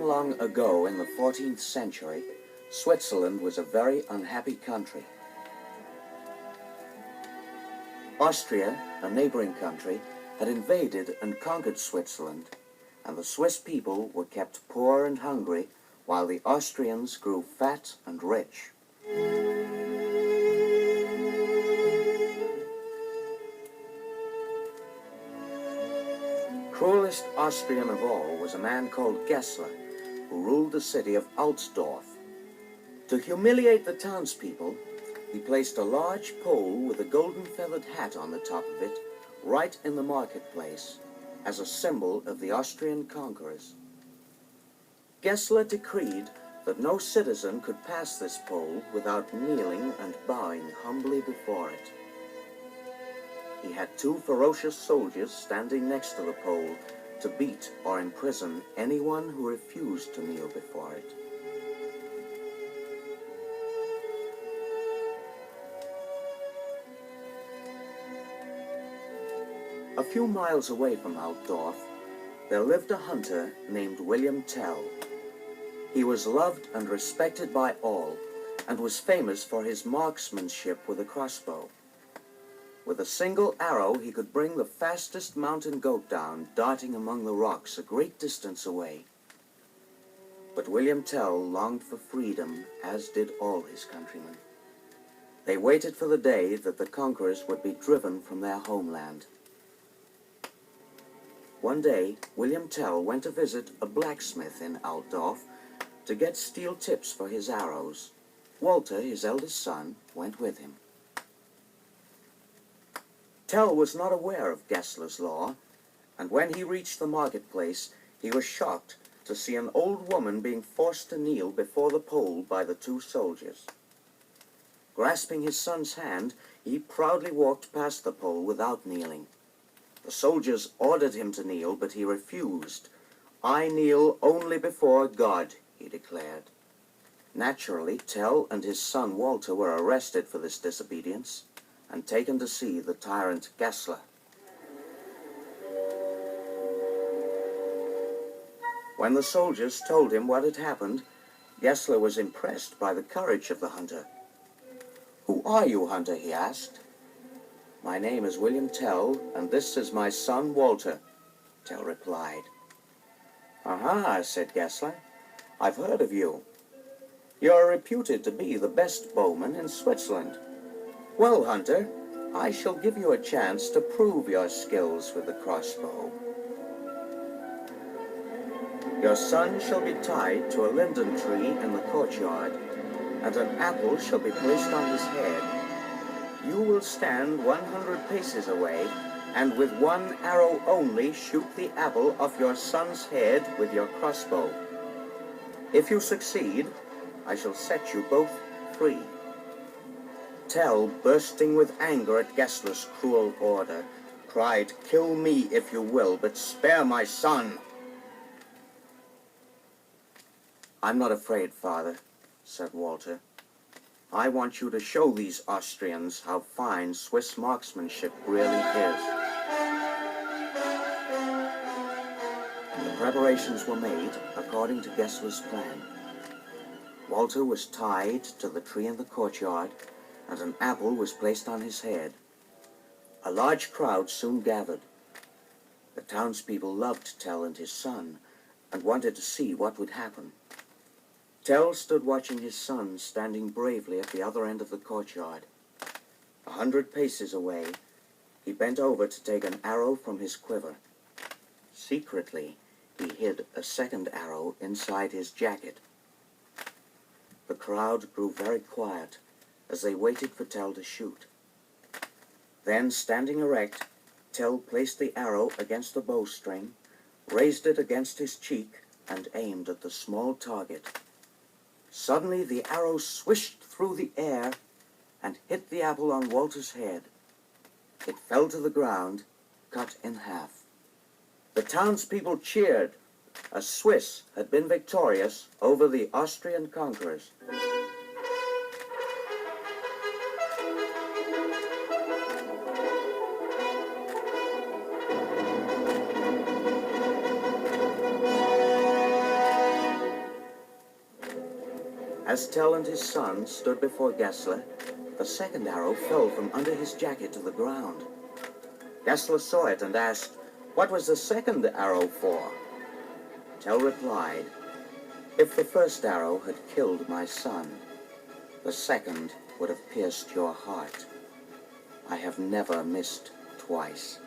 long ago in the 14th century, Switzerland was a very unhappy country. Austria, a neighboring country, had invaded and conquered Switzerland, and the Swiss people were kept poor and hungry while the Austrians grew fat and rich. Cruelest Austrian of all was a man called Gessler, who ruled the city of Altdorf. To humiliate the townspeople, he placed a large pole with a golden feathered hat on the top of it, right in the marketplace, as a symbol of the Austrian conquerors. Gessler decreed that no citizen could pass this pole without kneeling and bowing humbly before it. He had 2 ferocious soldiers standing next to the pole to beat or imprison anyone who refused to kneel before it. A few miles away from Altdorf, there lived a hunter named William Tell. He was loved and respected by all, and was famous for his marksmanship with a crossbow. With a single arrow, he could bring the fastest mountain goat down, darting among the rocks a great distance away. But William Tell longed for freedom, as did all his countrymen. They waited for the day that the conquerors would be driven from their homeland. One day, William Tell went to visit a blacksmith in Altdorf to get steel tips for his arrows. Walter, his eldest son, went with him. Tell was not aware of Gessler's law, and when he reached the marketplace, he was shocked to see an old woman being forced to kneel before the pole by the 2 soldiers. Grasping his son's hand, he proudly walked past the pole without kneeling. The soldiers ordered him to kneel, but he refused. "I kneel only before God," he declared. Naturally, Tell and his son Walter were arrested for this disobedience and taken to see the tyrant Gessler. When the soldiers told him what had happened, Gessler was impressed by the courage of the hunter. "Who are you, hunter?" he asked. "My name is William Tell, and this is my son Walter," Tell replied. "Aha," said Gessler, "I've heard of you. You're reputed to be the best bowman in Switzerland. Well, hunter, I shall give you a chance to prove your skills with the crossbow. Your son shall be tied to a linden tree in the courtyard, and an apple shall be placed on his head. You will stand 100 paces away, and with 1 arrow only shoot the apple off your son's head with your crossbow. If you succeed, I shall set you both free." Tell, bursting with anger at Gessler's cruel order, cried, "Kill me if you will, but spare my son." "I'm not afraid, father," said Walter. "I want you to show these Austrians how fine Swiss marksmanship really is." The preparations were made according to Gessler's plan. Walter was tied to the tree in the courtyard, and an apple was placed on his head. A large crowd soon gathered. The townspeople loved Tell and his son, and wanted to see what would happen. Tell stood watching his son standing bravely at the other end of the courtyard. 100 paces away, he bent over to take an arrow from his quiver. Secretly, he hid a second arrow inside his jacket. The crowd grew very quiet as they waited for Tell to shoot. Then, standing erect, Tell placed the arrow against the bowstring, raised it against his cheek, and aimed at the small target. Suddenly, the arrow swished through the air and hit the apple on Walter's head. It fell to the ground, cut in half. The townspeople cheered. A Swiss had been victorious over the Austrian conquerors. As Tell and his son stood before Gessler, the second arrow fell from under his jacket to the ground. Gessler saw it and asked, "What was the second arrow for?" Tell replied, "If the first arrow had killed my son, the second would have pierced your heart. I have never missed twice."